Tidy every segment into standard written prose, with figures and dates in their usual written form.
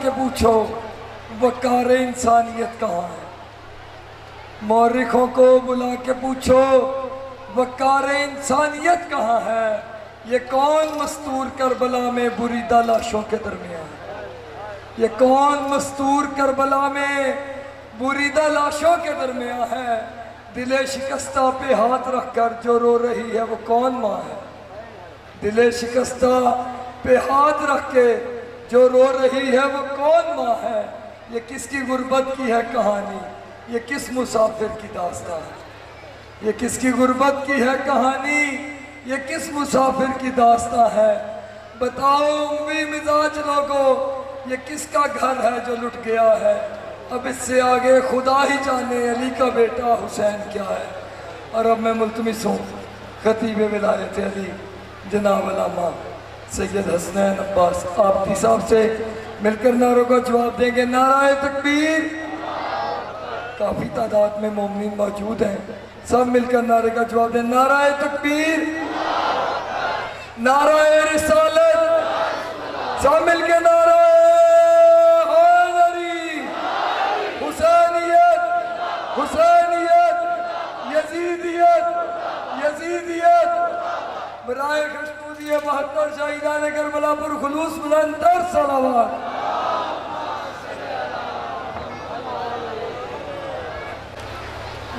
के पूछो वक़ार इंसानियत कहाँ है। मौरिखों को बुला के पूछो वक़ार इंसानियत कहाँ है। ये कौन मस्तूर करबला में बुरीदा लाशों के दरमियान, ये कौन मस्तूर करबला में बुरीदा लाशों के दरमियान है। दिले शिकस्ता पे हाथ रखकर जो रो रही है वो कौन माँ है। दिले शिकस्ता पे हाथ रख के जो रो रही है वो कौन माँ है। ये किसकी गुर्बत की है कहानी, ये किस मुसाफिर की दास्तां है। ये किसकी गुर्बत की है कहानी, ये किस मुसाफिर की दास्तां है। बताओ उम्मी मिजाज लोगों, ये किसका घर है जो लुट गया है। अब इससे आगे खुदा ही जाने अली का बेटा हुसैन क्या है। और अब मैं मुल्तमिस हूँ खतीब विलायत अली जनाब अल्लामा सैयद हसनैन अब्बास आबदी साहब से मिलकर नारों का जवाब देंगे। नाराए तकबीर। काफ़ी तादाद में मोमिन मौजूद हैं, सब मिलकर नारे का जवाब दें। नाराए तकबीर, नाराए रिसालत, सब मिलकर नाराए हैदरी, हुसैनियत, हुसैनियत, यजीदियत, यजीदियत। बराए खशनूदिया 72 शहीदान करबला पर खुलूस बुलंदतर सलावत।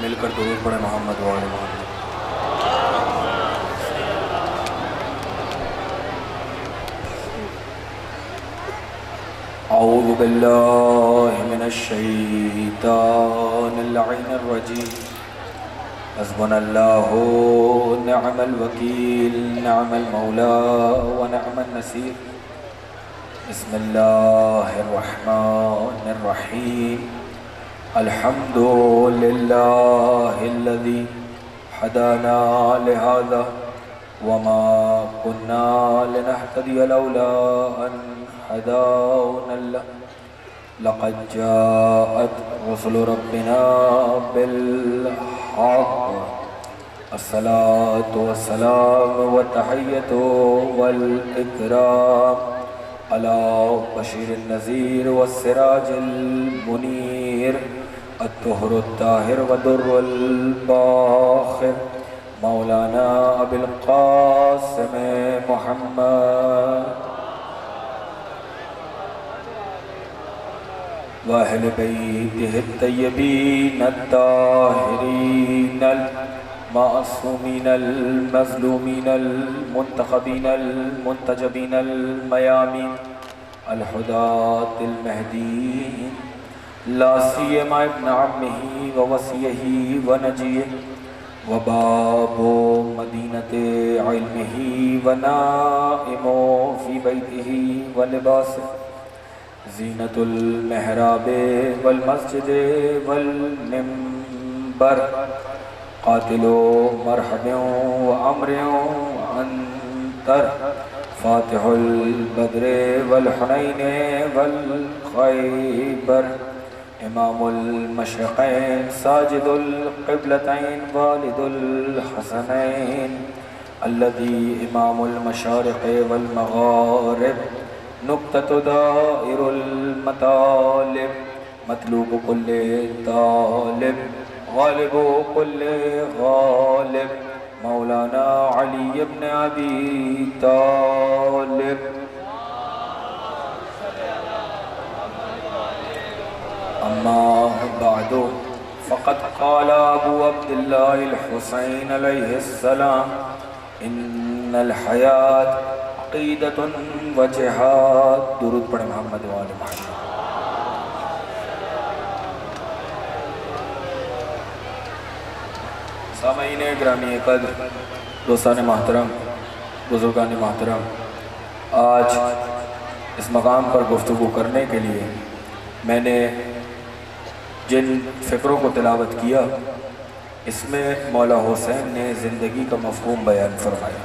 मिलकर दुरूद पढ़े मोहम्मद वाले मोहम्मद। औज़ु बिल्लाहि मिनश शैतानिर लईनिर रजीम। हस्बुनल्लाहु व निअमल वकील, निअमल मौला व निअमन नसीर। बिस्मिल्लाहिर रहमानिर रहीम। अल्हम्दुलिल्लाहिल्लज़ी हदाना लिहाज़ा वमा कुन्ना लिनहतदिया लौला अन हदानल्लाह। लक़द जाअत रुसुलु रब्बिना बिल हक़्क़। अस्सलातु वस्सलामु व तहिय्यतु वल इकराम अला बशीरिन नज़ीर व सिराजिल मुनीर। अत्तुहुरुत ताहिर व दुर्रुल बाखिर मौलाना अबिल क़ासिम मुहम्मद व अहले बैतिहि तय्यबीन अत्ताहिरीन मासूमीन मज़लूमीन मुंतखबीन मुंतजबीन मयामीन अलहुदातिल महदीन। ला सियमा इब्न अम्मिही व वसियही व नजीह व बाबो मदीनते इल्मिही व नाइमो फी बैतिही व लिबास ज़ीनतुल महराबे वल मस्जिदे वल मिंबर। क़ातिलो मरहबों व अमरों अंतर। फ़ातिहुल बद्रे वल हुनैने वल ख़ैबर। इमामुल मशरिक़ैन साजिदुल क़िबलतैन वालिदुल हसनैन। अल्लज़ी इमामुल मशारिक़ वल मग़ारिब। नुक़्ततु दाइरुल मतालिब। मतलूबु कुल्ले तालिब ग़ालिबु कुल्ले ग़ालिब। मौलाना अली इब्न अबी तालिब। अम्मा बादो फ़क़द क़ाल अबू अब्दिल्लाहिल हुसैन अलैहिस्सलाम इन्नल हयात अक़ीदतुन व जिहाद। दुरूद पढ़े मोहम्मद वाले मोहम्मद। सामईन ग्रामी कद्र, दोस्तान मोहतरम, बुज़ुर्गान मोहतरम, आज इस मकाम पर गुफ्तगू करने के लिए मैंने जिन फ़िक्रों को तिलावत किया, इसमें मौला हुसैन ने ज़िंदगी का मफ़हूम बयान फरमाया।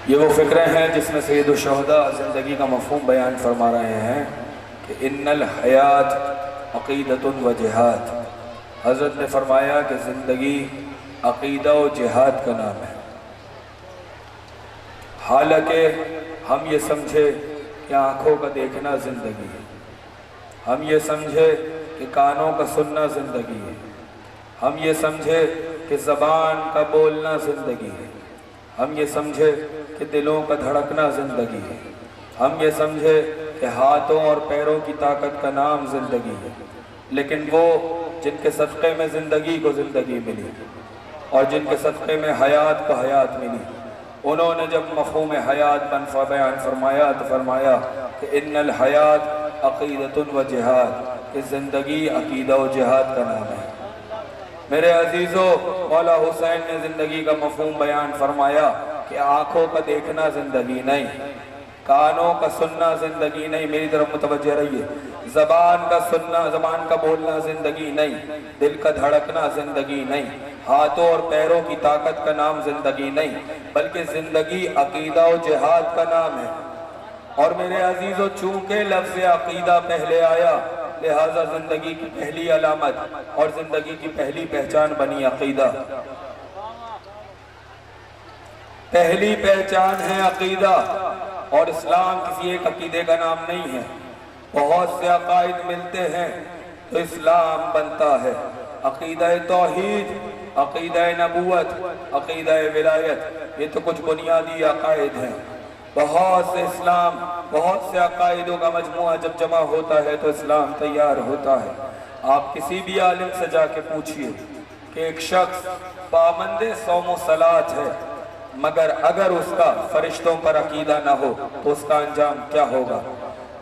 ये वो फ़िक्रें हैं जिसमें सैयदुश शुहदा ज़िंदगी का मफ़हूम बयान फरमा रहे हैं कि इन्नल हयात अक़ीदतुन व जिहाद। हज़रत ने फरमाया कि ज़िंदगी अक़ीदा व जिहाद का नाम है। हालांकि हम ये समझे कि आँखों का देखना ज़िंदगी है, हम ये समझे कि कानों का सुनना ज़िंदगी है, हम ये समझे कि ज़बान का बोलना ज़िंदगी है, हम ये समझे कि दिलों का धड़कना ज़िंदगी है, हम ये समझे कि हाथों और पैरों की ताकत का नाम ज़िंदगी है। लेकिन वो जिनके सदक़े में ज़िंदगी को ज़िंदगी मिली और जिनके सदक़े में हयात को हयात मिली, उन्होंने जब मफ़हूम हयात बयान फरमाया तो फरमाया कि इन्नल हयात अक़ीदतुन व जिहाद, कि ज़िंदगी अक़ीदा व जिहाद का नाम है। मेरे अजीज़ों, मौला हुसैन ने ज़िंदगी का मफ़हूम बयान फरमाया कि आँखों का देखना ज़िंदगी नहीं, कानों का सुनना ज़िंदगी नहीं, मेरी तरफ मुतवज्जह रहिए, ज़बान का सुनना, ज़बान का बोलना ज़िंदगी नहीं, दिल का धड़कना ज़िंदगी नहीं, हाथों और पैरों की ताकत का नाम ज़िंदगी नहीं, बल्कि ज़िंदगी अक़ीदा और जिहाद का नाम है। और मेरे अजीज़ों, चूँकि लफ्ज़ अक़ीदा पहले आया, लिहाजा ज़िंदगी की पहली अलामत और ज़िंदगी की पहली पहचान बनी अक़ीदा। पहली पहचान है अक़ीदा, और इस्लाम किसी एक अक़ीदे का नाम नहीं है, बहुत से अक़ाइद मिलते हैं तो इस्लाम बनता है। अक़ीदा तौहीद, अक़ीदा नबूवत, अक़ीदा विलायत, ये तो कुछ बुनियादी अक़ाइद हैं। बहुत से इस्लाम, बहुत से अक़ाइदों का मजमुआ जब जमा होता है तो इस्लाम तैयार होता है। आप किसी भी आलिम से जाके पूछिए कि एक शख्स पाबंदे सौम व सलात है, मगर अगर उसका फरिश्तों पर अकीदा ना हो तो उसका अंजाम क्या होगा?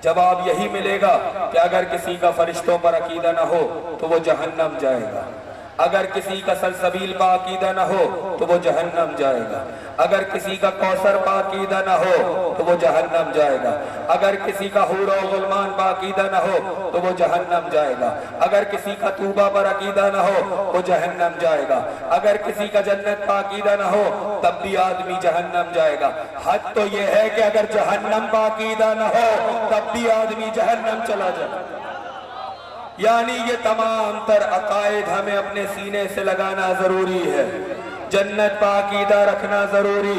जवाब यही मिलेगा कि अगर किसी का फरिश्तों पर अकीदा ना हो तो वो जहन्नम जाएगा, अगर किसी का सलसबील पर अकीदा ना हो तो वो जहन्नम जाएगा, अगर किसी का कौसर पर अकीदा ना हो तो वो जहन्नम जाएगा, अगर किसी का हूर और गुलमान पर अकीदा ना हो तो वो जहन्नम जाएगा, अगर किसी का तूबा पर अकीदा ना हो वो जहन्नम जाएगा, अगर किसी का जन्नत पर अकीदा ना हो तब भी आदमी जहन्नम जाएगा। हद तो ये है कि अगर जहन्नम पर अकीदा ना हो तब भी आदमी जहन्नम चला जाए। यानी ये तमाम तर अकायद हमें अपने सीने से लगाना जरूरी है। जन्नत पर अकीदा रखना जरूरी,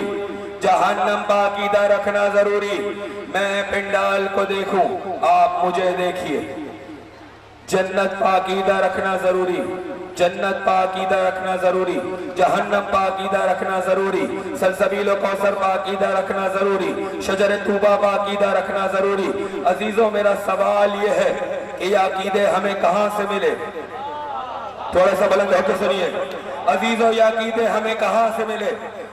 जहन्नम पर अकीदा रखना जरूरी। मैं पिंडाल को देखूं, आप मुझे देखिए, जन्नत पर अकीदा रखना जरूरी, जन्नत पर अकीदा रखना जरूरी, जहन्नम पर अकीदा रखना जरूरी, सलसबील और कौसर पर अकीदा रखना जरूरी, शजर तूबा पर अकीदा रखना जरूरी। अजीजों, मेरा सवाल ये है कि ये अकीदे हमें कहाँ से मिले? थोड़ा सा बुलंद होकर सुनिए। अजीजों, ये अकीदे हमें कहाँ से मिले?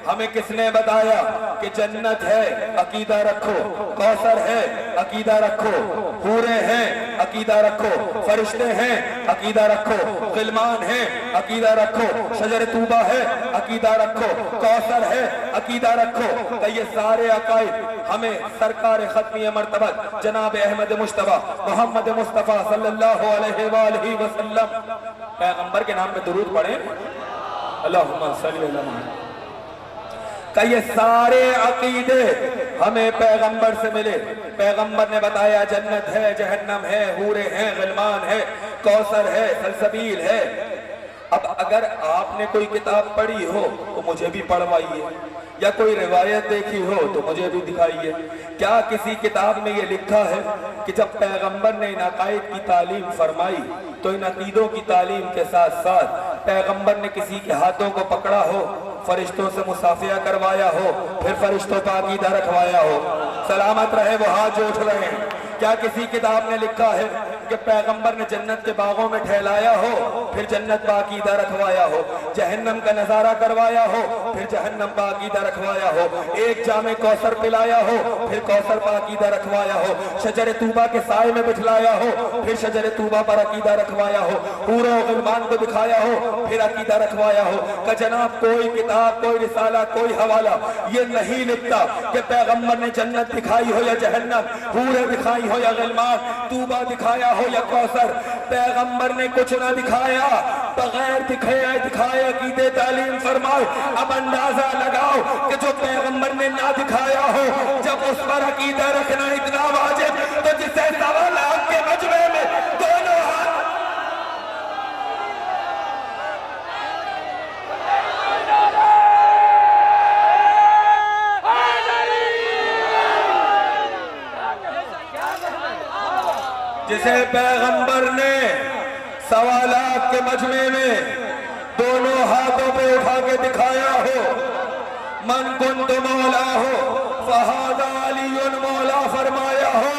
हमें किसने बताया कि जन्नत है अकीदा रखो, कौसर है अकीदा रखो, हूरे हैं अकीदा रखो, फरिश्ते हैं अकीदा रखो, गिलमान है अकीदा रखो, शजर तूबा है अकीदा रखो, कौसर है अकीदा रखो। तो ये सारे अकायद हमें सरकार खत्मी मर्तबत जनाब अहमद मुश्तबा मोहम्मद मुस्तफ़ा सल्लल्लाहु अलैहि वसल्लम पैगंबर के नाम पे दुरूद पढ़े, अल्लाहुम्मा सल्ली अला मुहम्मद, का ये सारे अकीदे हमें पैगंबर से मिले। पैगंबर ने बताया जन्नत है, जहन्नम है, हूरे हैं, गिलमान है, कौसर है, सलसबील है। अब अगर आपने कोई किताब पढ़ी हो तो मुझे भी पढ़वाइए, या कोई रिवायत देखी हो तो मुझे भी दिखाइए। क्या किसी किताब में ये लिखा है कि जब पैगंबर ने इन अकायद की तालीम फरमाई तो इन अकीदों की तालीम के साथ साथ पैगंबर ने किसी के हाथों को पकड़ा हो, फरिश्तों से मुसाफिया करवाया हो, फिर फरिश्तों पर अकीदा रखवाया हो, सलामत रहे वो हाथ जो उठ रहे हैं? क्या किसी किताब ने लिखा है कि पैगंबर ने जन्नत के बागों में ठहलाया हो, फिर जन्नत पर अकीदा रखवाया हो, जहन्नम का नजारा करवाया हो, फिर जहन्नम पर अकीदा रखवाया हो, एक जामे कौसर पिलाया हो, फिर कौसर पर अकीदा रखवाया हो, शजर तूबा के साए में बिठलाया हो, फिर शजर तूबा पर अकीदा रखवाया हो, पूरा गिलमान को दिखाया हो, फिर अकीदा रखवाया हो? का जनाब कोई किताब, कोई रिसाला, कोई हवाला ये नहीं लिखता कि पैगंबर ने जन्नत दिखाई हो या जहन्नम, पूरे दिखाई हो या गिलमान, तूबा दिखाया हो या कौसर। पैगंबर ने कुछ ना दिखाया, बगैर दिखाए अकीदे तालीम फरमाए। अब अंदाजा लगाओ कि जो पैगंबर ने ना दिखाया हो, जब उस पर अकीदा रखना इतना वाजिब, तो जिसे 1.25 लाख के मजमे में दोनों हाथ जिसे पैगंबर ने 1.25 लाख के मजमे में दोनों हाथों पे उठा के दिखाया हो, मन कुंत मौला हो फहादा अलीयुन मौला फरमाया हो,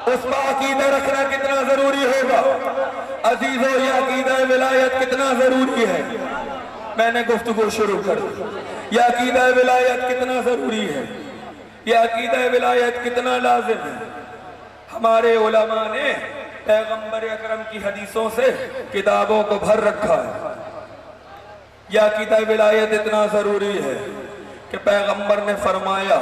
उस पर अकीदा रखना कितना जरूरी होगा अजीजों, ये अकीदा विलायत कितना जरूरी है। मैंने गुफ्तगू शुरू कर दी। यह अकीदा विलायत कितना जरूरी है, यह अकीदा विलायत कितना लाजिम है। हमारे उलमा ने पैगंबर अकरम की हदीसों से किताबों को भर रखा है। यह अकीदा विलायत इतना जरूरी है कि पैगंबर ने फरमाया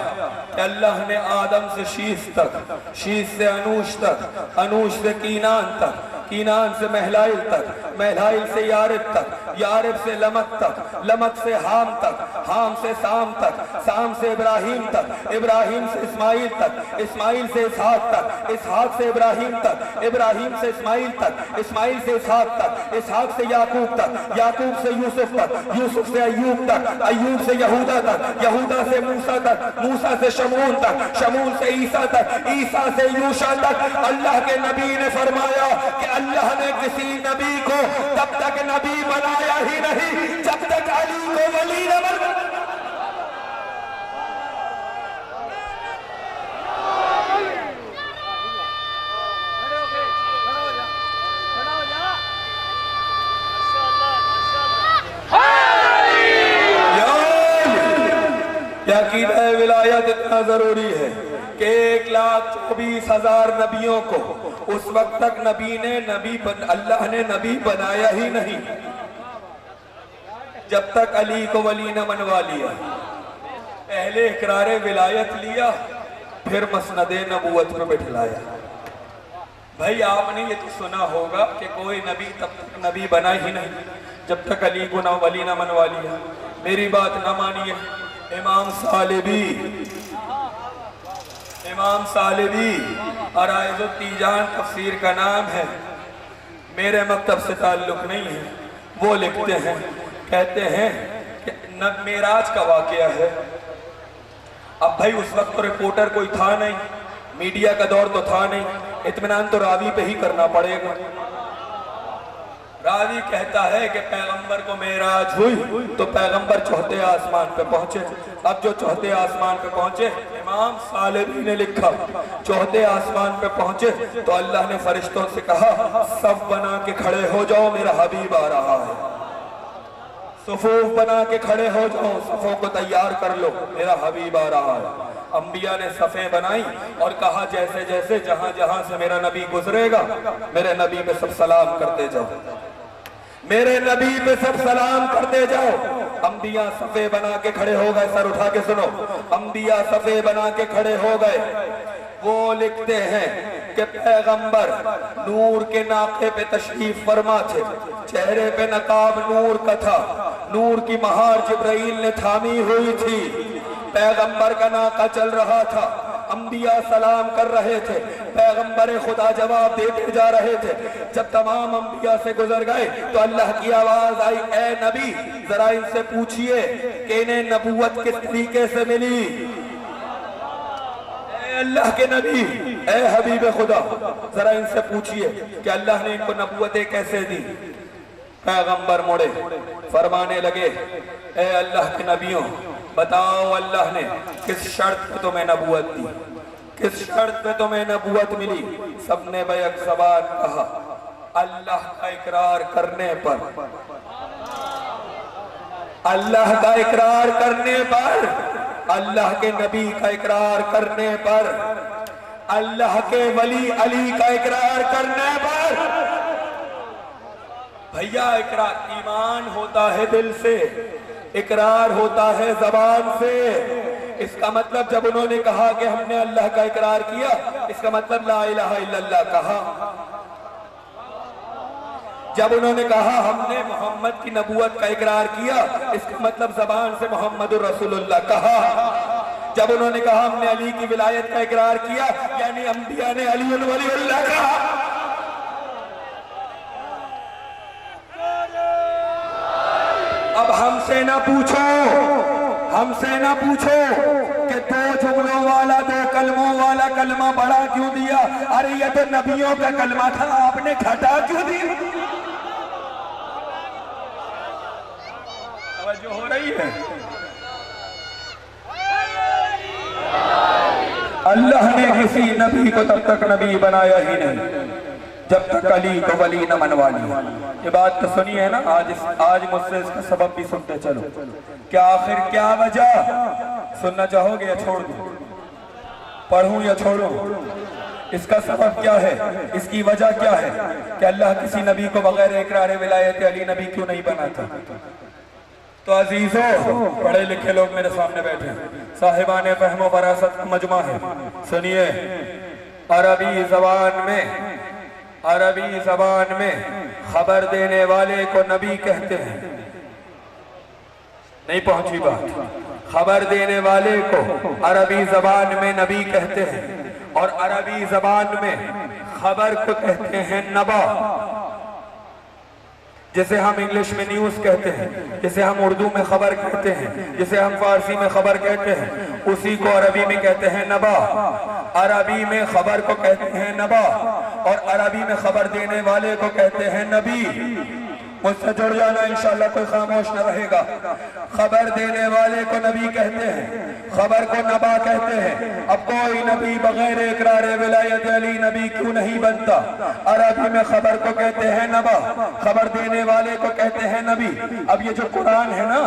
कि अल्लाह ने आदम से शीश तक, शीश से अनूश तक, अनूश से कीनान तक, कीनान से महलाइल तक, महलाइल से यारिब तक, यारिब से लमक तक, लमक से हाम तक, हाम से साम तक, साम से इब्राहिम तक, इब्राहिम से इस्माइल तक, इस्माइल से इसहाक तक, इसहाक से इब्राहिम तक, इब्राहिम से इस्माइल तक, इस्माइल से इसहाक तक, इसहाक से याकूब तक, याकूब से यूसुफ तक, यूसुफ से अय्यूब तक, अय्यूब से यहूदा तक, यहूदा से मूसा तक, मूसा से शमून तक, शमून से ईसा तक, ईसा से यूशा तक। अल्लाह के नबी ने फरमाया कि अल्लाह ने किसी नबी को तब तक नबी बनाया ही नहीं जब तक अली को वली न बना। अकीदा विलायत इतना जरूरी है कि 1,24,000 नबियों को उस वक्त तक अल्लाह ने नबी बनाया ही नहीं जब तक अली को वली न मनवा लिया। पहले इकरार विलायत लिया, फिर मसनद नबूवत में बिठलाया। भाई आपने ये तो सुना होगा कि कोई नबी तब तक नबी बना ही नहीं जब तक अली को न वली न मनवा लिया। मेरी बात न मानिए, इमाम सालिबी अराइज़ुत्तीजान तफसीर का नाम है, मेरे मकतब से ताल्लुक नहीं है। वो लिखते हैं, कहते हैं कि मेराज का वाकया है। अब भाई उस वक्त तो रिपोर्टर कोई था नहीं, मीडिया का दौर तो था नहीं, इत्मीनान तो रावी पे ही करना पड़ेगा। रावी कहता है कि पैगंबर को मेराज हुई तो पैगंबर चौथे आसमान पे पहुंचे। अब जो चौथे आसमान पे पहुंचे, इमाम सालिबी ने लिखा, चौथे आसमान पे पहुंचे तो अल्लाह ने फरिश्तों से कहा सब बना के खड़े हो जाओ, मेरा हबीब आ रहा है। सफूफ बना के खड़े हो जाओ, सफों को तैयार कर लो, मेरा हबीब आ रहा है। अंबिया ने सफ़ें बनाई और कहा जैसे जैसे जहां जहां से मेरा नबी गुजरेगा मेरे नबी पे सब सलाम करते जाओ, मेरे नबी पे सब सलाम करते जाओ। अंबिया सफ़े बना के खड़े हो गए, सर उठा के सुनो, अंबिया सफ़े बना के खड़े हो गए। वो लिखते हैं कि पैगंबर नूर के नाके पे तशरीफ फरमा थे, चेहरे पे नकाब नूर का था, नूर की महार जिब्राइल ने थामी हुई थी, पैगंबर का नाका चल रहा था, अंबिया सलाम कर रहे थे, पैगंबर खुदा जवाब देते जा रहे थे। जब तमाम अंबिया से गुजर गए तो अल्लाह की आवाज आई, ए नबी जरा इनसे पूछिए कि इन्हें नबूवत किस तरीके से मिली। ए अल्लाह के नबी, ए हबीब खुदा, जरा इनसे पूछिए कि अल्लाह ने इनको नबूवतें कैसे दी। पैगंबर मुड़े, फरमाने लगे, ए अल्लाह के नबियों बताओ अल्लाह ने किस शर्त पे तुम्हें नबूवत दी, किस शर्त पे तुम्हें नबूवत मिली। सबने बैक ज़बान कहा, अल्लाह का इकरार करने पर, अल्लाह का इकरार करने पर, अल्लाह के नबी का इकरार करने पर, अल्लाह के वली अली का इकरार करने पर। भैया इकरार ईमान होता है दिल से, इकरार होता है जबान से। इसका मतलब जब उन्होंने कहा कि हमने अल्लाह का इकरार किया, इसका मतलब ला इलाहा इल्लल्लाह कहा। जब उन्होंने कहा हमने मोहम्मद की नबूवत का इकरार किया, इसका मतलब जबान से मोहम्मदुर रसूलुल्लाह कहा। जब उन्होंने कहा हमने अली की विलायत का इकरार किया, यानी अंबिया ने अली वलीउल्लाह कहा। अब हमसे ना पूछो कि दो जुमलों वाला दो कलमों वाला कलमा बढ़ा क्यों दिया? अरे ये तो नबियों का कलमा था, आपने घटा क्यों दिया? जो हो रही है, अल्लाह ने किसी नबी को तब तक नबी बनाया ही नहीं जब तक अली को वली न मनवा लिया। ये बात तो सुनी है ना, आज मुझसे इसका सबब भी सुनते चलो। क्या आखिर क्या वजह? सुनना चाहोगे या छोड़ दूं? पढ़ूं या छोड़ूं? इसका सबब क्या है? इसकी वजह क्या है कि अल्लाह किसी नबी को बगैर इकरार विलायत अली नबी क्यों नहीं बनाता? तो अजीजों, पढ़े लिखे लोग मेरे सामने बैठे, साहिबाने फहमो फरासत का मजमा है, सुनिए। अरबी जबान में खबर देने वाले को नबी कहते हैं। नहीं पहुंची बात? खबर देने वाले को अरबी जबान में नबी कहते हैं और अरबी जबान में खबर को कहते हैं नबा। जिसे हम इंग्लिश में न्यूज कहते हैं, जिसे हम उर्दू में खबर कहते हैं, जिसे हम फारसी में खबर कहते हैं, उसी को अरबी में कहते हैं नबा। अरबी में खबर को कहते हैं नबा और अरबी में खबर देने वाले को कहते हैं नबी। मुझसे जुड़ जाना, इंशाल्लाह कोई खामोश न रहेगा। खबर देने वाले को नबी कहते हैं, खबर को नबा कहते हैं। अब कोई नबी बगैर इकरार विलायत अली नबी क्यों नहीं बनता? अरबी में खबर को कहते हैं नबा, खबर देने वाले को कहते हैं नबी। अब ये जो कुरान है ना,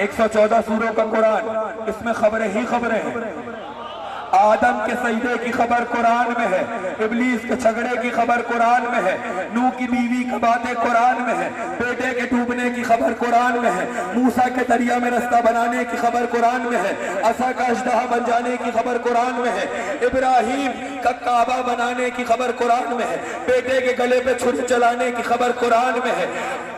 114 सूरों का कुरान, इसमें खबरें ही खबरें हैं। आदम के सजदे की खबर कुरान में है, इब्लीस के झगड़े की खबर कुरान में है, नूह की बीवी की बातें कुरान में है, बेटे के डूबने की खबर कुरान में है, मूसा के दरिया में रास्ता बनाने की खबर कुरान में है, असा का अजदहा बन जाने की खबर कुरान में है, इब्राहिम का काबा बनाने की खबर कुरान में है, बेटे के गले पे छुरी चलाने की खबर कुरान में है,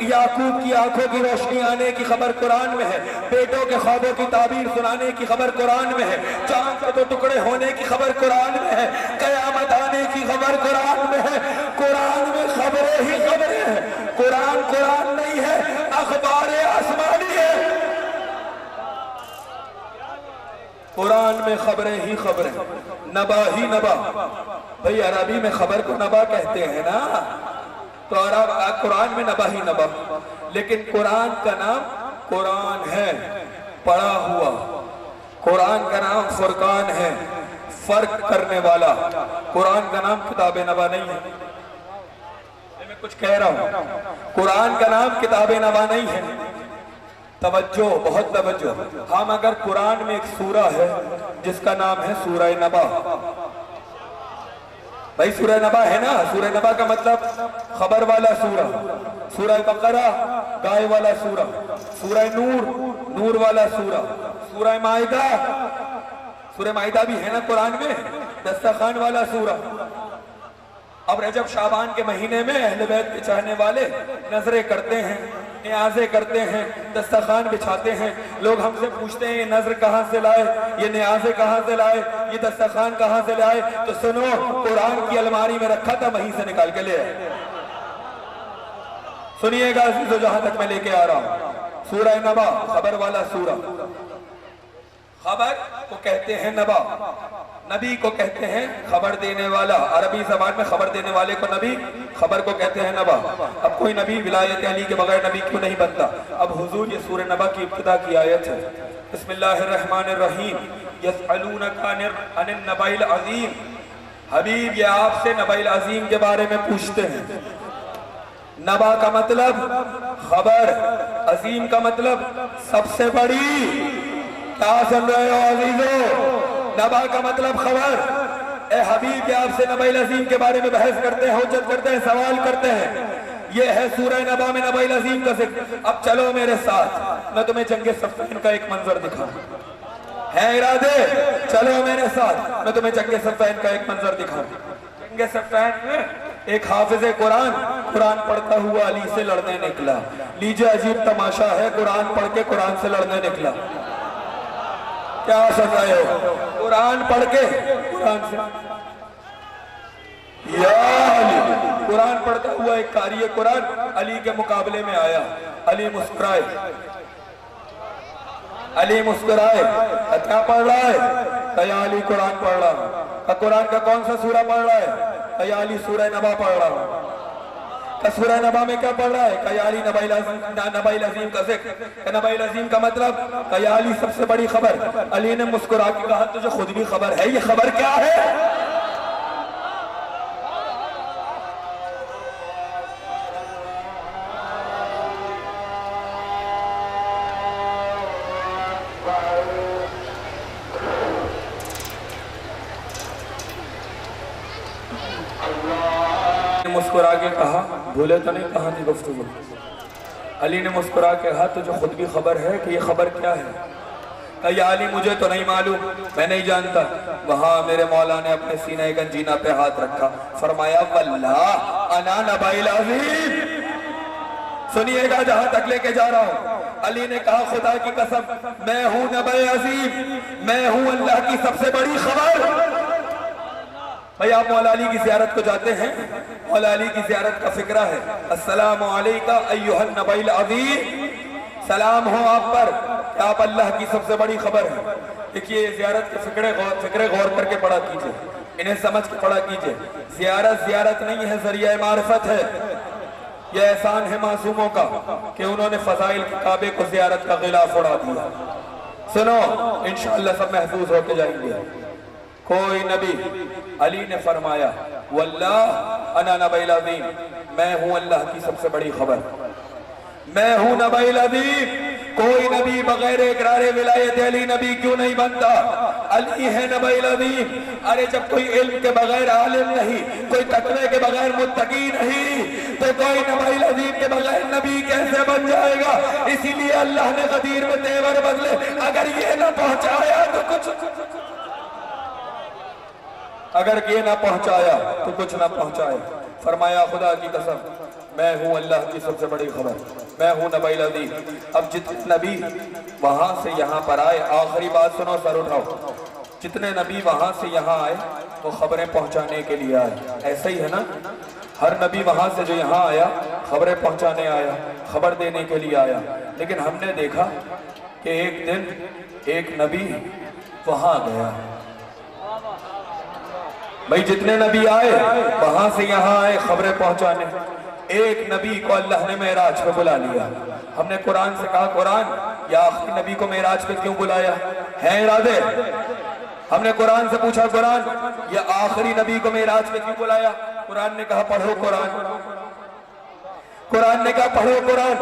याकूब की आंखों की रोशनी आने की खबर कुरान में है, बेटों के ख्वाबों की ताबीर सुनाने की खबर कुरान में है, चांद के 2 टुकड़े होने की खबर कुरान में है, कयामत आने की खबर कुरान में है। कुरान में खबरें ही खबरें हैं। कुरान नहीं है, अखबार आसमानी है। कुरान में खबरें ही खबरें, नबा ही नबा। भाई अरबी में खबर को नबा कहते हैं ना, तो कुरान में नबा ही नबा। लेकिन कुरान का नाम कुरान है, पढ़ा हुआ। कुरान का नाम फुरकान है, फर्क करने वाला। कुरान का नाम किताब नबा नहीं है। मैं कुछ कह रहा हूं, कुरान का नाम किताब नबा नहीं है। तवज्जो, बहुत तवज्जो। हम अगर कुरान में एक सूरा है जिसका नाम है सूरह नबा, भाई सूरह नबा है ना, सूरह नबा का मतलब खबर वाला सूरा, सूरह बकरा गाय वाला सूरा, सूरह नूर वाला सूरा, सूरह माइदा, सूरह माइदा भी है ना कुरान में, दस्तरखान वाला सूरा। अब रजब शाबान के महीने में अहले बैत के चाहने वाले नजरें करते हैं, न्याज़े करते हैं, दस्तरखान बिछाते हैं। लोग हमसे पूछते हैं ये नजर कहाँ से लाए, ये न्याज़े कहाँ से लाए, ये दस्तरखान कहाँ से लाए? तो सुनो, कुरान की अलमारी में रखा था, वहीं से निकाल के ले आए। सुनिएगा तो जहां तक मैं लेके आ रहा हूं, सूरह नबा खबर वाला सूरा। खबर को कहते हैं नबा, नबी को कहते हैं खबर देने वाला। अरबी जबान में खबर देने वाले को नबी, खबर को कहते हैं नबा। अब कोई नबी विलायत अली के बगैर नबी क्यों नहीं बनता? अब हुजूर ये सूरह नबा की इब्तिदा की आयत है। बिस्मिल्लाहिर्रहमानिर्रहीम, यसअलूनका अनिन नबाइल अज़ीम। हबीब, ये आपसे नबाइल अज़ीम के बारे में पूछते हैं। नबा का मतलब खबर, अजीम का मतलब सबसे बड़ी। क्या सुन रहे हो अजीजों? नबा का मतलब खबर। ए हबीब, आपसे नबाइल अजीम के बारे में बहस करते हैं, हुज्जत करते हैं, सवाल करते हैं। ये है सूरह नबा में नबाइल अजीम का जिक्र। अब चलो मेरे साथ, मैं तुम्हें जंगे सफ़ीन का एक मंजर दिखाऊं। है इरादे? चलो मेरे साथ, मैं तुम्हें जंगे सफ़ीन का एक मंजर दिखाऊं। जंगे सफ़ीन में एक हाफिज़े कुरान पढ़ता हुआ अली से लड़ने निकला। लीजिए अजीब तमाशा है, कुरान पढ़ के कुरान से लड़ने निकला। क्या सुन रहे हो? कुरान पढ़ के कुरान से, या अली, कुरान पढ़ता हुआ एक कारी कुरान अली के मुकाबले में आया। अली मुस्कुराए, अली मुस्कुराए। क्या पढ़ रहा है? या अली कुरान पढ़ रहा। का कुरान का कौन सा सूरा पढ़ रहा है? कयाली सूरह नबा पढ़ रहा हूँ। का सूरह नबा में क्या पढ़ रहा है? कयाली नबाइल अजीम का जिक्र। नबाइल अजीम का मतलब कयाली सबसे बड़ी खबर। अली ने मुस्कुरा के कहा तुझे खुद भी खबर है, ये खबर क्या है? मुस्कुरा के कहा, भूले तो नहीं कहाँ थी गुफ्तगू? अली ने मुस्कुरा के कहा तुझे खुद भी खबर है कि ये खबर क्या है? कहा अली मुझे तो नहीं मालूम, मैं नहीं जानता। वहां मेरे मौला ने अपने सीने गंजीना पे हाथ रखा, फरमाया वल्लाह अना नबाइल अज़ीम। सुनिएगा जहां तक लेके जा रहा हूं। अली ने कहा खुदा की कसम मैं हूं नबाइल अज़ीम, मैं हूं अल्लाह की सबसे बड़ी खबर। भाई आप मौला अली की ज़ियारत को जाते हैं? मौला अली की ज़ियारत का फिक्रा है, अस्सलामु अलैका अय्युहन नबील अज़ीम, सलाम हो आप पर, आप अल्लाह की सबसे बड़ी खबर है। देखिए ज़ियारत के फिक्रे गौर करके पढ़ा कीजिए, इन्हें समझ के पढ़ा कीजिए। ज़ियारत नहीं है, ज़रिया मारिफत है। यह एहसान है मासूमों का कि उन्होंने फ़ज़ाइल के काबे को ज़ियारत का गिलाफ उड़ा दिया। सुनो इंशाअल्लाह सब महफूज होके जाएंगे। कोई नबी, अली ने फरमाया वल्लाह अना नबील अज़ीम, मैं हूं अल्लाह की सबसे बड़ी खबर, मैं हूं नबील अज़ीम। कोई नबी बगैर इकरार विलायत अली नबी क्यों नहीं बनता? अली है नबील अज़ीम। अरे जब कोई इल्म के बगैर आलिम नहीं, कोई तकवे के बगैर मुत्तकी नहीं, तो कोई नबील अज़ीम के बगैर नबी कैसे बन जाएगा? इसीलिए अल्लाह ने गदीर में तेवर बदले। अगर ये ना पहुंचाया तो कुछ, अगर ये ना पहुंचाया तो कुछ ना पहुंचाए। फरमाया खुदा की कसम मैं हूं अल्लाह की सबसे बड़ी खबर, मैं हूं नबील अज़ीम। अब जितने नबी वहां से यहाँ पर आए, आखिरी बात सुनो, सर उठाओ, जितने नबी वहां से यहाँ आए वो खबरें पहुंचाने के लिए आए। ऐसा ही है ना? हर नबी वहां से जो यहाँ आया खबरें पहुंचाने आया, खबर देने के लिए आया। लेकिन हमने देखा कि एक दिन एक नबी वहां गया। भाई जितने नबी आए वहां से यहाँ आए खबरें पहुंचाने, एक नबी को अल्लाह ने मेराज पे बुला लिया। हमने कुरान से कहा कुरान या आखिरी नबी को मेराज पे क्यों बुलाया है? इरादे हमने कुरान से पूछा कुरान या आखिरी नबी को मेराज पे क्यों बुलाया? कुरान ने कहा पढ़ो कुरान। कुरान ने कहा पढ़ो कुरान।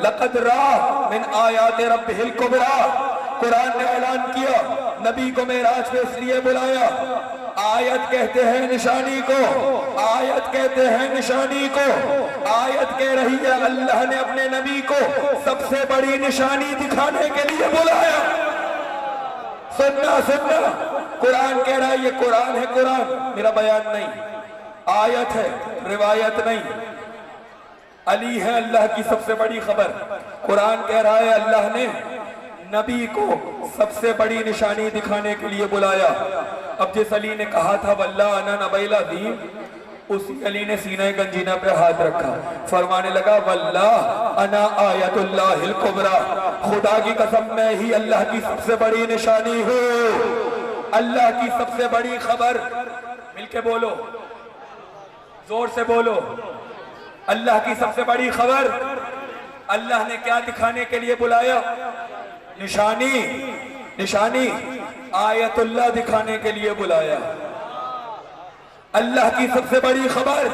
लक़द रा मिन आयाति रब्बिहिल कुबरा। कुरान ने ऐलान किया नबी को मेराज पे इसलिए बुलाया। आयत कहते हैं निशानी को, आयत कहते हैं निशानी को। आयत कह रही है अल्लाह ने अपने नबी को सबसे बड़ी निशानी दिखाने के लिए बुलाया। सुनना सुनना, कुरान कह रहा है, ये कुरान है, कुरान मेरा बयान नहीं, आयत है, रिवायत नहीं। अली है अल्लाह की सबसे बड़ी खबर। कुरान कह रहा है अल्लाह ने नबी को सबसे बड़ी निशानी दिखाने के लिए बुलाया। अब जिस अली ने कहा था वल्लाह अना नबील अज़ीम, उसी अली ने सीने गंजीना पे हाथ रखा, फरमाने लगा वल्लाह अना आयतुल्लाहिल कुबरा, खुदा की कसम मैं ही अल्लाह की सबसे बड़ी निशानी हूँ, अल्लाह की सबसे बड़ी खबर। मिलके बोलो, जोर से बोलो, अल्लाह की सबसे बड़ी खबर। अल्लाह ने क्या दिखाने के लिए बुलाया? निशानी, निशानी आयतुल्लाह दिखाने के लिए बुलाया। अल्लाह की सबसे बड़ी खबर,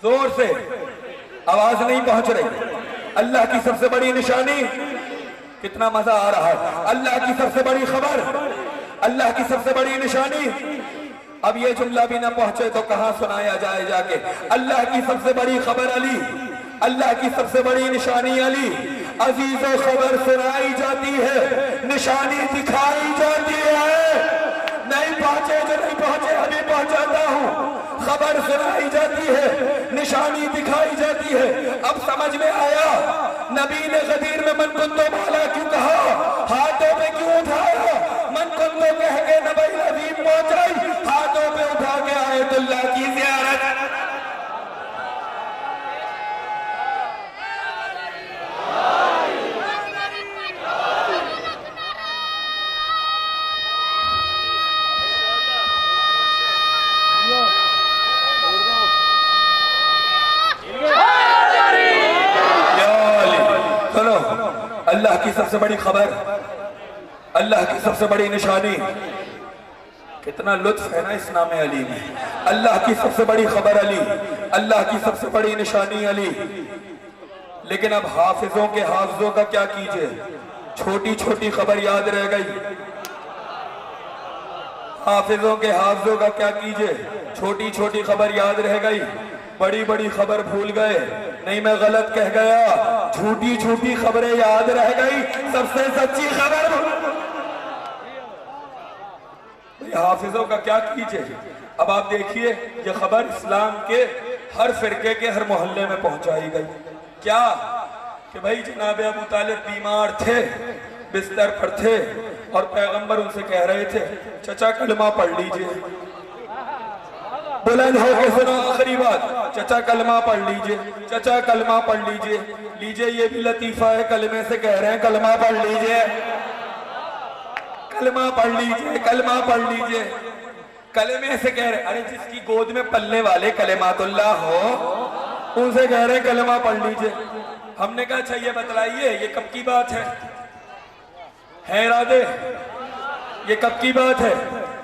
जोर से, आवाज नहीं पहुंच रही। अल्लाह की सबसे बड़ी निशानी, कितना मजा आ रहा है। अल्लाह की सबसे बड़ी खबर, अल्लाह की सबसे बड़ी निशानी। अब ये जुमला भी ना पहुंचे तो कहां सुनाया जाए जाके। अल्लाह की सबसे बड़ी खबर अली, अल्लाह की सबसे बड़ी निशानी अली। अजीजों खबर सुनाई जाती है, निशानी दिखाई जाती है। नहीं पहुंचे जो नहीं पहुंचे अभी पहुंचाता हूं। खबर सुनाई जाती है, निशानी दिखाई जाती है। अब समझ में आया नबी ने गदीर में मन कुंतो माला क्यों कहा, हाथों पे क्यों उठाया? मन कुंतो कह के नबील अज़ीम पहुंचाई, हाथों पे उठा के आयतुल्लाह की ज़ियारत। अल्लाह की सबसे बड़ी खबर, अल्लाह की सबसे बड़ी निशानी। कितना लुत्फ है ना इस नाम अली में। अल्लाह की सबसे बड़ी खबर अली, अल्लाह की सबसे बड़ी निशानी अली। लेकिन अब हाफिजों के हाफिजों का क्या कीजिए, छोटी छोटी खबर याद रह गई। हाफिजों के हाफिजों का क्या कीजिए, छोटी छोटी खबर याद रह गई, बड़ी बड़ी खबर भूल गए। नहीं, मैं गलत कह गया, झूठी झूठी खबरें याद रह गई, सबसे सच्ची खबर। हाफिजों का क्या कीजिए। अब आप देखिए, ये खबर इस्लाम के हर फिरके के हर मोहल्ले में पहुंचाई गई। क्या कि भाई जनाब अबू तालिब बीमार थे, बिस्तर पर थे, और पैगंबर उनसे कह रहे थे चचा कलमा पढ़ लीजिए। बुलंद होकर सुनो आखिरी बात, चचा कलमा पढ़ लीजिए, चचा कलमा पढ़ लीजिए। लीजिए, ये भी लतीफा है, कलमे से कह रहे हैं कलमा पढ़ लीजिए, कलमा पढ़ लीजिए, कलमा पढ़ लीजिए। कलमे से कह रहे, अरे जिसकी गोद में पलने वाले कलेमातुल्लाह हो, उनसे कह रहे कलमा पढ़ लीजिए। हमने कहा अच्छा ये बतलाइए, ये कब की बात है इरादे, ये कब की बात है?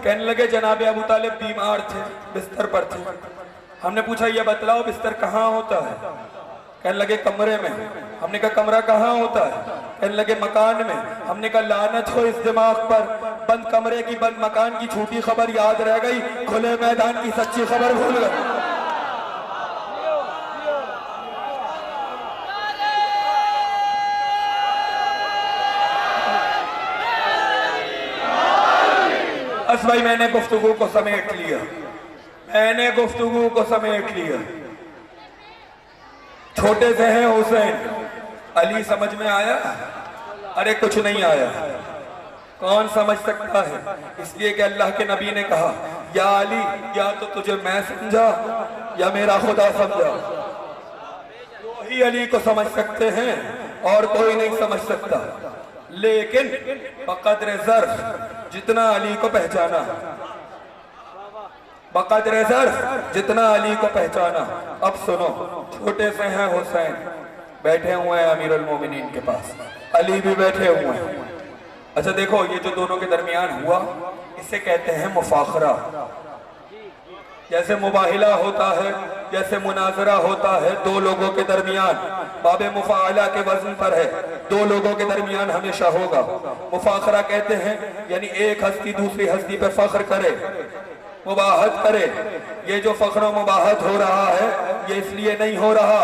कहने लगे जनाब अबू तालिब बीमार थे, बिस्तर पर थे। हमने पूछा ये बतलाओ बिस्तर कहाँ होता है? कहने लगे कमरे में। हमने कहा कमरा कहाँ होता है? कहने लगे मकान में। हमने कहा लानत हो इस दिमाग पर, बंद कमरे की बंद मकान की झूठी खबर याद रह गई, खुले मैदान की सच्ची खबर भूल गए। बस भाई मैंने गुफ्तगू को समेट लिया, मैंने गुफ्तगू को समेट लिया। छोटे से हैं हुसैन, अली समझ में आया? अरे कुछ नहीं आया। कौन समझ सकता है? इसलिए कि अल्लाह के नबी ने कहा या अली, या तो तुझे मैं समझा या मेरा खुदा समझा। वही अली को समझ सकते हैं और कोई नहीं समझ सकता। लेकिन बक़द्र ज़र्फ़ जितना अली को पहचाना, बक़द्र ज़र्फ़ जितना अली को पहचाना। अब सुनो, छोटे से हैं हुसैन, बैठे हुए हैं अमीरुल मोमिनीन के पास, अली भी बैठे हुए हैं। अच्छा देखो, ये जो दोनों के दरमियान हुआ, इसे कहते हैं मुफाखरा। जैसे मुबाहिला होता है, जैसे मुनाजरा होता है दो लोगों के दरमियान, बाबे मुफाअला के वजन पर है, दो लोगों के दरमियान हमेशा होगा। मुफाखरा कहते हैं यानी एक हस्ती दूसरी हस्ती पे फख्र करे, मुबाहत करे। ये जो फख्र और मुबाहत हो रहा है, ये इसलिए नहीं हो रहा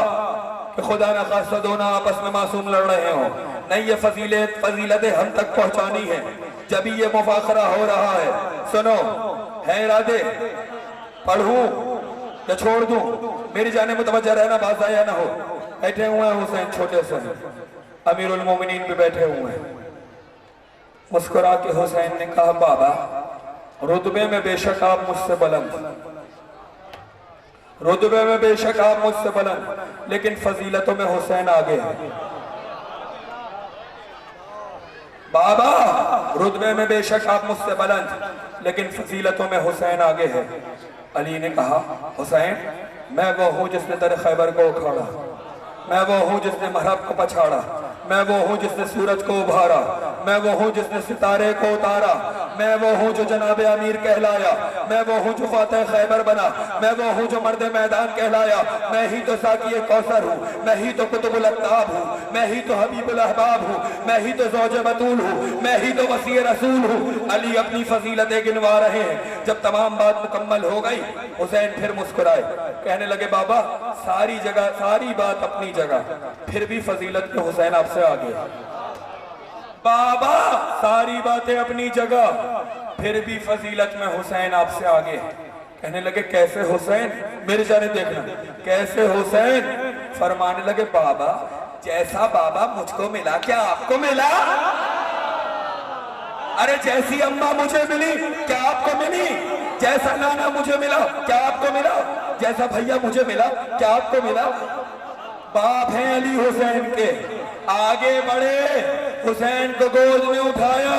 कि खुदा न खास्ता दोनों आपस में मासूम लड़ रहे हो, नहीं, ये फजीलतें हम तक पहुंचानी है, जब ये मुफाखरा हो रहा है। सुनो, है इरादे, पढ़ूं या छोड़ दूं? मेरी जाने मुतवज्जह रहना, बात आया ना हो। बैठे हुए हैं हुसैन, छोटे से अमीरुल मोमिनीन पे बैठे हुए हैं। मुस्कुरा के हुसैन ने कहा बाबा, रुतबे में बेशक आप मुझसे बुलंद, रुतबे में बेशक आप मुझसे बुलंद, लेकिन फजीलतों में हुसैन आगे है। बाबा, रुतबे में बेशक आप मुझसे बुलंद, लेकिन फजीलतों में हुसैन आगे है। अली ने कहा हुसैन, मैं वो हूँ जिसने तेरे खैबर को उखाड़ा, मैं वो हूँ जिसने महरब को पछाड़ा, मैं वो हूँ जिसने सूरज को उभारा, मैं वो हूँ जिसने सितारे को उतारा, मैं वो हूँ जो जनाब अमीर कहलाया, मैं वो हूँ जो फातह खैबर बना, मैं वो हूँ जो मर्द मैदान कहलाया। मैं ही तो साकी कौसर हूँ, मैं ही तो कुतुबुल अक्ताब हूँ, मैं ही तो हबीबुल अहबाब हूँ, मैं ही तो ज़ौज बतूल हूँ, मैं ही तो वसी रसूल हूँ। अली अपनी फजीलतें गिनवा रहे हैं। जब तमाम बात मुकम्मल हो गई, हुसैन फिर मुस्कुराए, कहने लगे बाबा, सारी जगह सारी बात अपनी जगह, फिर भी फजीलत में हुसैन आपसे आगे। बाबा, सारी बातें अपनी जगह, फिर भी फजीलत में हुसैन आपसे आगे। कहने लगे कैसे हुसैन? मेरे जाने देखना, कैसे हुसैन? फरमाने लगे बाबा, जैसा बाबा मुझको मिला क्या आपको मिला? अरे जैसी अम्मा मुझे मिली क्या आपको मिली? जैसा नाना मुझे मिला क्या आपको मिला? जैसा भैया मुझे मिला क्या आपको मिला? बाप हैं अली हुसैन के, आगे बढ़े, हुसैन को गोद में उठाया,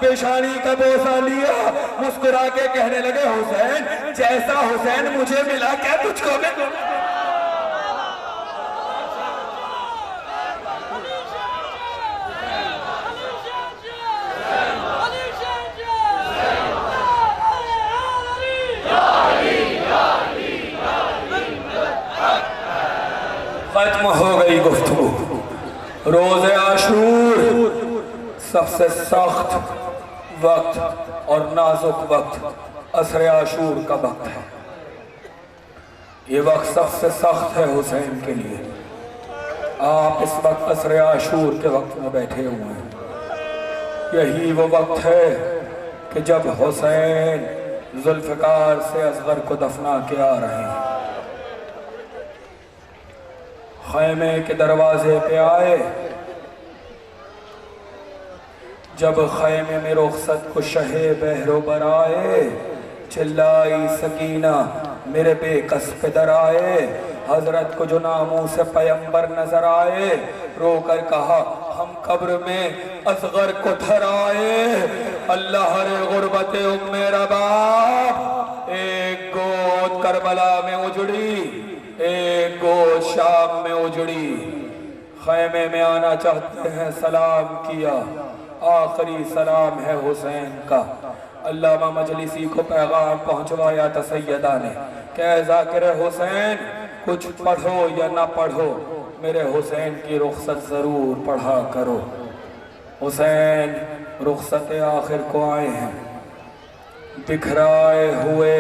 पेशानी का बोसा लिया, मुस्कुरा के कहने लगे हुसैन, जैसा हुसैन मुझे मिला क्या तुझको मिला? खत्म हो गई गुफ्तगू। रोज़े आशूर सबसे सख्त वक्त और नाजुक वक्त असर आशूर का वक्त है। ये वक्त सबसे सख्त है हुसैन के लिए। आप इस वक्त असर आशूर के वक्त में बैठे हुए हैं। यही वो वक्त है कि जब हुसैन जुल्फ़िकार से असगर को दफना के आ रहे हैं। खैमे के दरवाजे पे आए। जब खैमे में रुखसत को शहे बहरो बर आए, चिल्लाई सकीना मेरे बेकस पे दर आए। हजरत को जो नामों से पैगंबर नजर आए, रोकर कहा हम कब्र में असगर को धर आए। अल्लाह रे गुर्बत उम्मे रबाब, एक गोद करबला में उजड़ी, एक गोद शाम में उजड़ी। खैमे में आना चाहते हैं, सलाम किया, आखिरी सलाम है हुसैन का। अल्लामा मजलिसी को पैगाम पहुंचवाया था सैयदा ने, कह जाकिर हुसैन कुछ पढ़ो या ना पढ़ो, मेरे हुसैन की रुखसत जरूर पढ़ा करो। हुसैन रुखसत आखिर को आए हैं। बिखराए हुए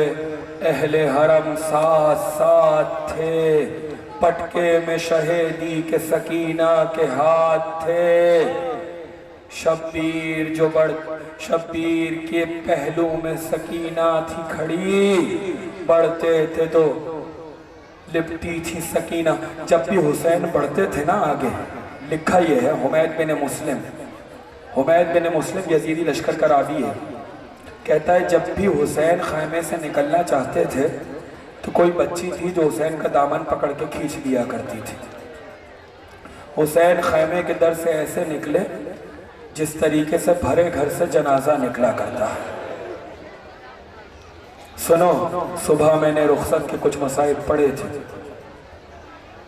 अहले हरम साथ साथ थे, पटके में शहीदी के सकीना के हाथ थे। शब्बीर के पहलू में सकीना थी खड़ी, बढ़ते थे तो लिपटी थी सकीना। जब भी हुसैन बढ़ते थे ना आगे, लिखा ये है हुमैद बिन मुस्लिम यजीदी लश्कर का रावी है, कहता है जब भी हुसैन खैमे से निकलना चाहते थे तो कोई बच्ची थी जो हुसैन का दामन पकड़ के खींच लिया करती थी। हुसैन खैमे के दर से ऐसे निकले जिस तरीके से भरे घर से जनाजा निकला करता है। सुनो, सुबह मैंने रुखसत के कुछ मसाइब पढ़े थे।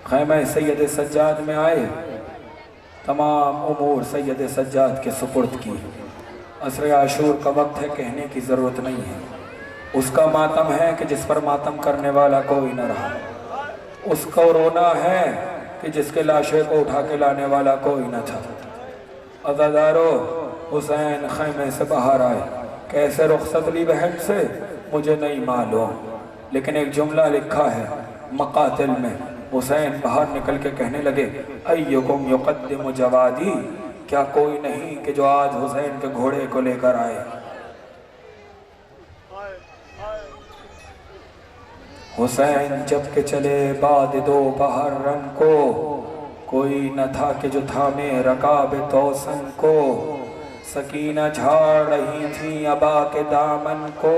खैमा सैयद सज्जाद में आए, तमाम उमूर सैयद सज्जाद के सुपुर्द की। असर आशूर का वक्त है, कहने की ज़रूरत नहीं है। उसका मातम है कि जिस पर मातम करने वाला कोई न रहा। उसको रोना है कि जिसके लाशे को उठा के लाने वाला कोई न था। अज़ादारो, हुसैन खैमे से बाहर आए। कैसे रुखसत ली बहन से मुझे नहीं मालूम, लेकिन एक जुमला लिखा है मकातिल में। हुसैन बाहर निकल के कहने लगे, अय्युकुम युक़द्दिमु जवादी, क्या कोई नहीं कि जो आज हुसैन के घोड़े को लेकर आए। हुसैन जब के चले बाद दो बाहर रंग को, कोई न था कि जो थामे रकाब तौसन को। सकीना झाड़ रही थी अबा के दामन को,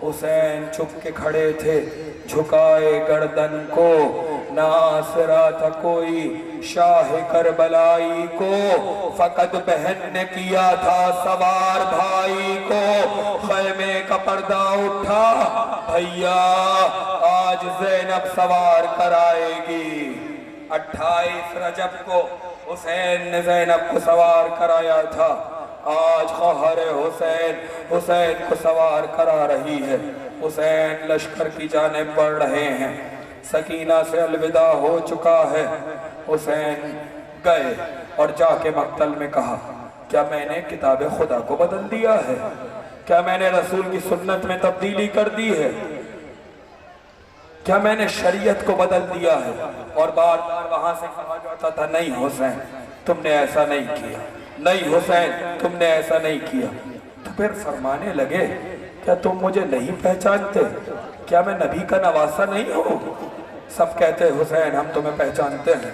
हुसैन चुप के खड़े थे झुकाए गर्दन को। नासरा था कोई शाह करबलाई को, फकत बहन ने किया था सवार भाई को। खैमे का पर्दा उठा, भैया आज ज़ैनब सवार कराएगी। 28 रजब को हुसैन ने ज़ैनब को सवार कराया था। आज ख़हर हुसैन को सवार करा रही है। हुसैन लश्कर की जानिब बढ़ रहे हैं। सकीना से अलविदा हो चुका है। हुसैन गए और जाके मक्तल में कहा, क्या मैंने किताब खुदा को बदल दिया है? क्या मैंने रसूल की सुन्नत में तब्दीली कर दी है? क्या मैंने शरीयत को बदल दिया है? और बार बार वहां से कहा जाता था, नहीं हुसैन तुमने ऐसा नहीं किया, नहीं हुसैन तुमने ऐसा नहीं किया। तो फिर फरमाने लगे, क्या तुम मुझे नहीं पहचानते? क्या मैं नबी का नवासा नहीं हूँ? सब कहते हुसैन हम तुम्हें पहचानते हैं।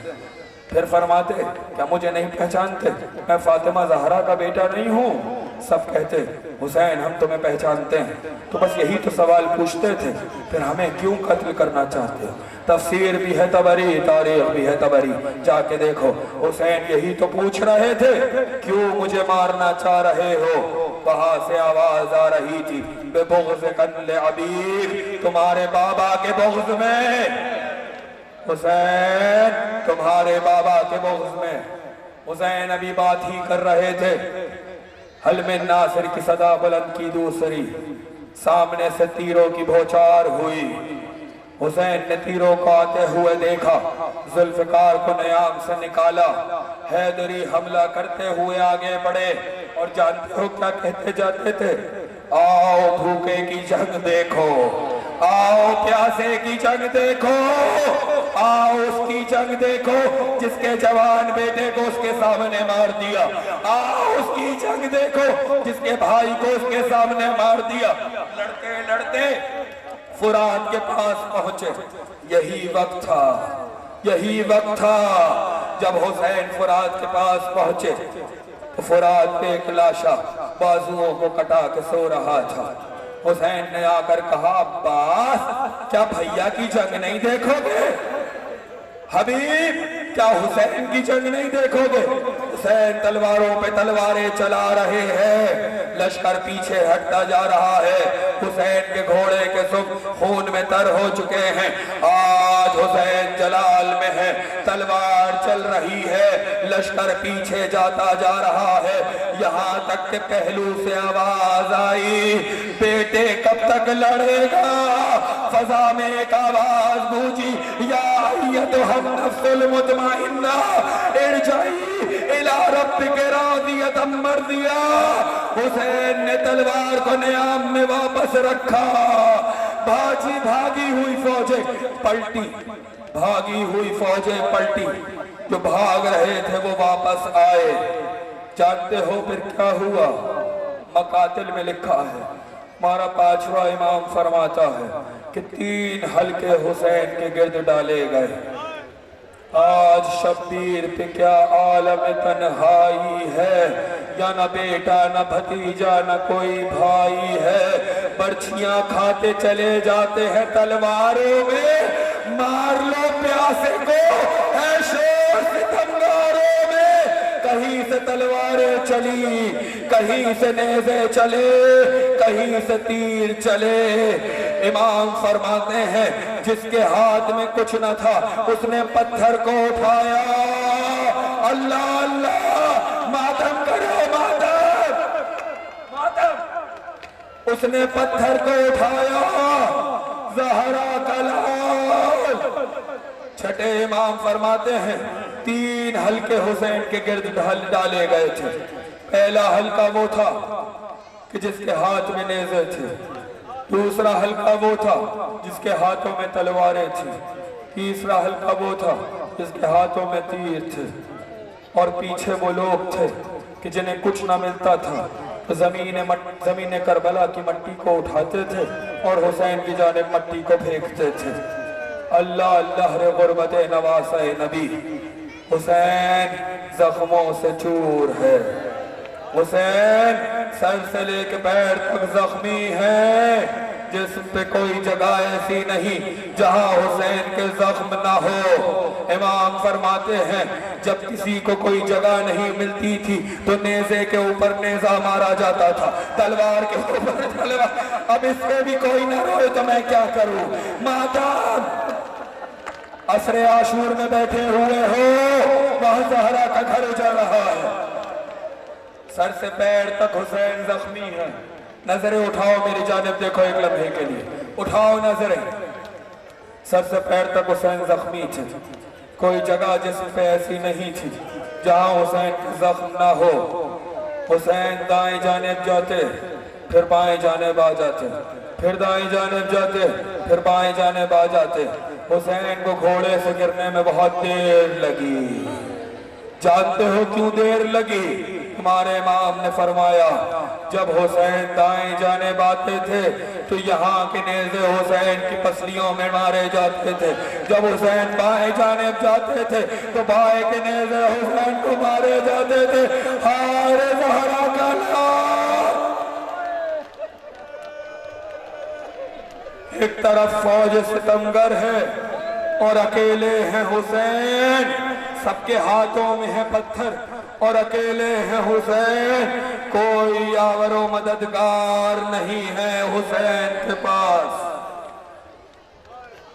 फिर फरमाते, क्या मुझे नहीं पहचानते? मैं फातिमा ज़हरा का बेटा नहीं हूँ? सब कहते हुसैन हम तुम्हें पहचानते हैं। तो बस यही तो सवाल पूछते थे, फिर हमें क्यों कत्ल करना चाहते हो? तफसीर भी है तबरी, तारीख भी है तबरी, जाके देखो। हुसैन यही तो पूछ रहे थे, क्यों मुझे मारना चाह रहे हो? वहां से आवाज आ रही थी, बेबुग़्ज़ कत्ल अबीक, तुम्हारे बाबा के बुग़्ज़ में। हुसैन तुम्हारे बाबा के बुग़्ज़ में। हुसैन अभी बात ही कर रहे थे, हल में नासिर की सदा बुलंद की दूसरी, सामने से तीरों की बौछार हुई। हुसैन ने तीरों को आते हुए देखा, जुल्फिकार को नयाम से निकाला, हैदरी हमला करते हुए आगे बढ़े और जानते हो क्या कहते जाते थे? आओ भूखे की जंग देखो, आओ प्यासे की जंग देखो, आओ उसकी जंग देखो जिसके जवान बेटे को उसके सामने मार दिया, आओ उसकी जंग देखो जिसके भाई को उसके सामने मार दिया। लड़ते लड़ते फुरात के पास पहुंचे। यही वक्त था, यही वक्त था जब हुसैन फुरात के पास पहुंचे तो फुरात पे एक लाशा बाजुओं को कटा के सो रहा था। हुसैन ने आकर कहा, अब्बास क्या भैया की जंग नहीं देखोगे? हबीब क्या हुसैन की जंग नहीं देखोगे? हुसैन तलवारों पे तलवारें चला रहे हैं, लश्कर पीछे हटता जा रहा है। हुसैन के घोड़े के सुख खून में तर हो चुके हैं। आज हुसैन जलाल में है, तलवार चल रही है, लश्कर पीछे जाता जा रहा है। यहाँ तक के पहलू से आवाज आई, बेटे कब तक लड़ेगा? फजा में एक आवाज गूंजी, या अय्युहन नफ्सुल मुतमइन्ना इरजाई इला रब्बिके रादियतम मर्दिया। हुसैन ने तलवार को नियाम में वापस रखा। भागी हुई फौजें पलटी, भागी हुई फौजें पलटी। जो भाग रहे थे वो वापस आए। जानते हो फिर क्या हुआ? मकातिल में लिखा है, हमारा पांचवा इमाम फरमाता है कि 3 हल्के हुसैन के गिर्द डाले गए। आज शब्बीर पे क्या आलम तन्हाई है, या न बेटा न भतीजा न कोई भाई है। बर्छियां खाते चले जाते हैं तलवारों में। मार लो प्यासे को है शोर सितमगारों में। कहीं से तलवारें चली, कहीं से नेज़े चले, कहीं से तीर चले। इमाम फरमाते हैं जिसके हाथ में कुछ न था उसने पत्थर को उठाया। अल्लाह अल्लाह, मातम करो मातम, मातम। उसने पत्थर को उठाया। ज़हरा का लाल। छठे इमाम फरमाते हैं 3 हल्के हुसैन के गिर्द डाले गए थे। पहला हल्का वो था कि जिसके हाथ में नेज़े थे। दूसरा हल्का वो था जिसके हाथों में तलवारें थी। तीसरा हल्का वो था जिसके हाथों में तीर थे। और पीछे वो लोग थे कि जिन्हें कुछ ना मिलता था तो जमीन करबला की मट्टी को उठाते थे और हुसैन की जानिब मट्टी को फेंकते थे। अल्लाह अल्लाह रे गुरबत नवासा नबी। हुसैन जख्मों से चूर है। हुसैन सर से लेकर पैर तक जख्मी है। जिस्म पे कोई जगह ऐसी नहीं जहां हुसैन के जख्म ना हो। इमाम फरमाते हैं जब किसी को कोई जगह नहीं मिलती थी तो नेज़े के ऊपर नेज़ा मारा जाता था, तलवार के ऊपर तलवार। अब इसमें भी कोई ना रोए तो मैं क्या करूं? मातम असरे आशूर में बैठे हुए हो, वहां ज़हरा का घर जा रहा है। सर से पैर तक हुसैन जख्मी है। नजरें उठाओ मेरी जानिब, देखो एक लम्हे के लिए उठाओ नजरें। सर से पैर तक हुसैन जख्मी थे। कोई जगह जिसम पे ऐसी नहीं थी जहां हुसैन का जख्म ना हो। हुसैन दाएं जानिब जाते, फिर बाएं जानिब आ जाते, फिर दाएं जानिब जाते, फिर बाएं जानिब आ जाते। हुसैन को घोड़े से गिरने में बहुत देर लगी। जानते हो क्यों देर लगी? हमारे इमाम ने फरमाया जब हुसैन दाएं जानिब आते थे तो यहाँ के नेज़े हुसैन की पसलियों में मारे जाते थे। जब हुसैन बाएं जानिब जाते थे तो बाएं के नेज़े हुसैन को मारे जाते थे। हाय ज़हरा का लाल। एक तरफ फौज सितमगर है और अकेले हैं हुसैन। सबके हाथों में है पत्थर और अकेले हैं हुसैन। कोई आवरो मददगार नहीं है हुसैन के पास।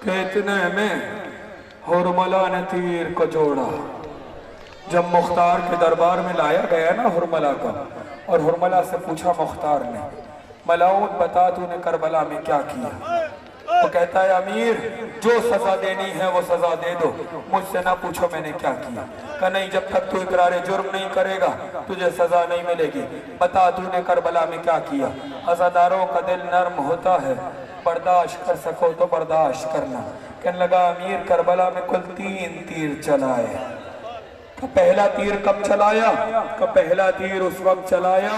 कितने में हुरमला ने तीर को जोड़ा। जब मुख्तार के दरबार में लाया गया ना हुरमला को, और हुरमला से पूछा मुख्तार ने, मलाउन बता तूने करबला में क्या किया? वो कहता है अमीर जो सजा देनी है वो सजा दे दो, मुझसे ना पूछो मैंने क्या किया। कहा नहीं, जब तक तू इकरार जुर्म नहीं करेगा तुझे सजा नहीं मिलेगी। बता तूने करबला में क्या किया। अज़ादारों का दिल नर्म होता है, बर्दाश्त कर सको तो बर्दाश्त करना। कहने लगा अमीर करबला में कुल 3 तीर चलाए। पहला तीर कब चलाया? का पहला तीर उस वक्त चलाया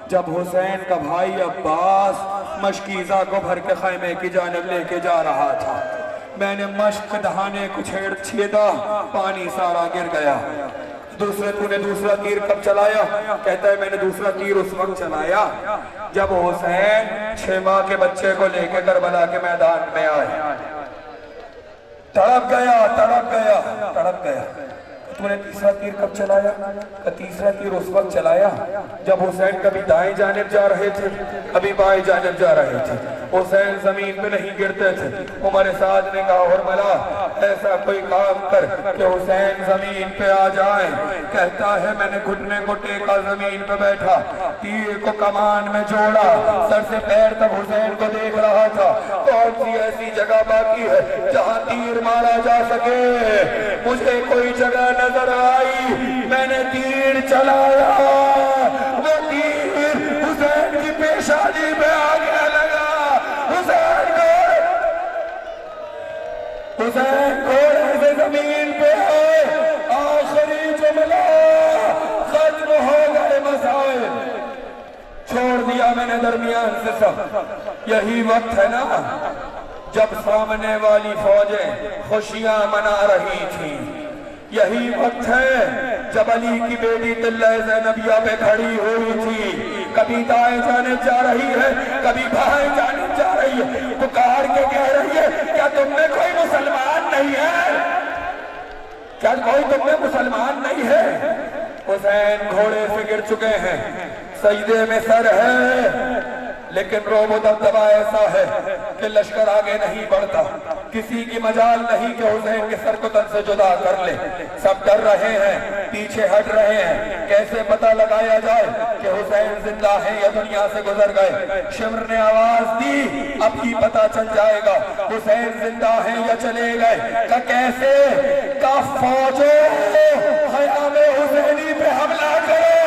जब हुसैन का भाई अब्बास मशकीज़ा को भर के खैमे की जानिब लेके जा रहा था। मैंने मश्क दहाने को छेदा, पानी सारा गिर गया। तूने दूसरा तीर कब चलाया? कहता है मैंने दूसरा तीर उस वक्त चलाया जब हुसैन 6 माह के बच्चे को लेके करबला के मैदान में आए। तड़प गया। तूने तीसरा तीर कब चलाया? तीसरा तीर उस वक्त चलाया जब हुसैन कभी दाएं जानिब जा रहे थे, कभी बाएं जानिब जा रहे थे। हुसैन जमीन पे नहीं गिरते थे। उमर साद ने कहा हुरमला ऐसा कोई काम कर कि हुसैन जमीन पे आ जाए। कहता है मैंने घुटने को टेका, जमीन पे बैठा, तीर को कमान में जोड़ा, सर से पैर तक हुसैन को देख रहा था। कौन सी ऐसी जगह बाकी है जहाँ तीर मारा जा सके? मुझे कोई जगह नजर आई, मैंने तीर चलाया, वो तीर हुसैन की पेशानी में आगे लगा। हुसैन घोड़े से जमीन पे आए। आखिरी जुमला, खत्म हो गए मसाइल, छोड़ दिया मैंने दरमियान से सब। यही वक्त है ना जब सामने वाली फौजें खुशियां मना रही थी। यही वक्त है जब अली की बेटी तिल्ला ज़ैनबिया पे खड़ी हुई थी। कभी दाएं जाने जा रही है, कभी बाएं जाने जा रही है, पुकार के कह रही है क्या तुम में कोई मुसलमान नहीं है? क्या कोई तुम में मुसलमान नहीं है? हुसैन घोड़े से गिर चुके हैं, सजदे में सर है, लेकिन रोबो दबदबा ऐसा है कि लश्कर आगे नहीं बढ़ता। किसी की मजाल नहीं कि हुसैन के सर को तन से जुदा कर ले। सब डर रहे हैं, पीछे हट रहे हैं। कैसे पता लगाया जाए कि हुसैन जिंदा है या दुनिया से गुजर गए? शिमर ने आवाज दी अभी पता चल जाएगा हुसैन जिंदा है या चले गए। का कैसे? का फौजो ख़याम हुसैनी पे हमला करो।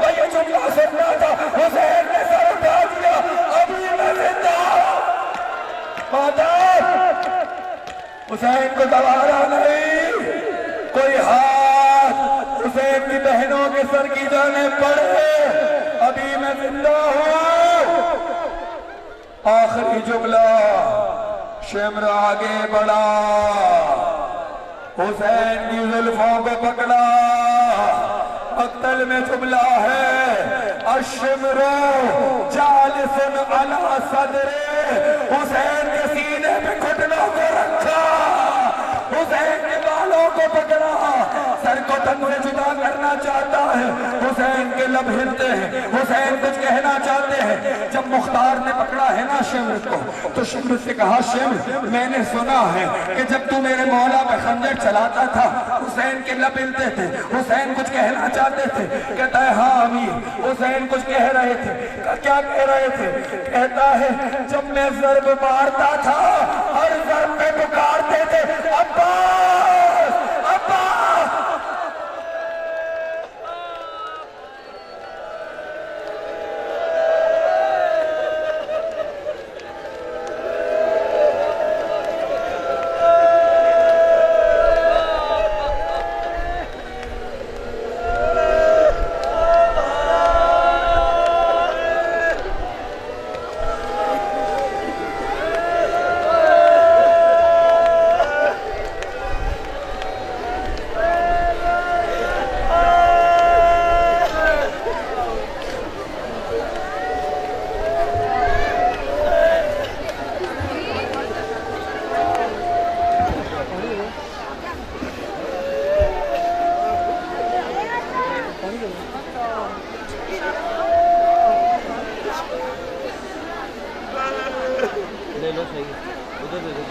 तो ये जुमला सुनना था, हुसैन ने सर उठा दिया, अभी मैं जिंदा। हुसैन को दबारा नहीं, कोई हाथ हुसैन की बहनों के सर की जाने पड़े, अभी मैं जिंदा हूं। आखिरी जुमला, शिमर आगे बढ़ा, हुसैन की जुल्फों को पकड़ा। मक्तल में जुमला है अशमरो जालिसन अला सदरे। हुसैन के सीने पे घुटनों को रखा, हुसैन के बालों को पकड़ा, सर को तन से जुदा करना चाहता है। हुसैन के लब हिलते हैं, हुसैन कुछ कहना चाहते हैं। जब मुख्तार ने पकड़ा है ना शिमर को, तो शिमर से कहा शिमर मैंने सुना है कि जब तू मेरे मौला पे खंजर चलाता था हुसैन के लब हिलते थे, हुसैन कुछ कहना चाहते थे। कहता है हाँ अमीर, हुसैन कुछ कह रहे थे। क्या कह रहे थे? कहता है जब मैं ज़र्ब मारता था हर ज़र्ब पे पुकारते थे अब्बास अब्बास। ले लो सही उधर दे दो।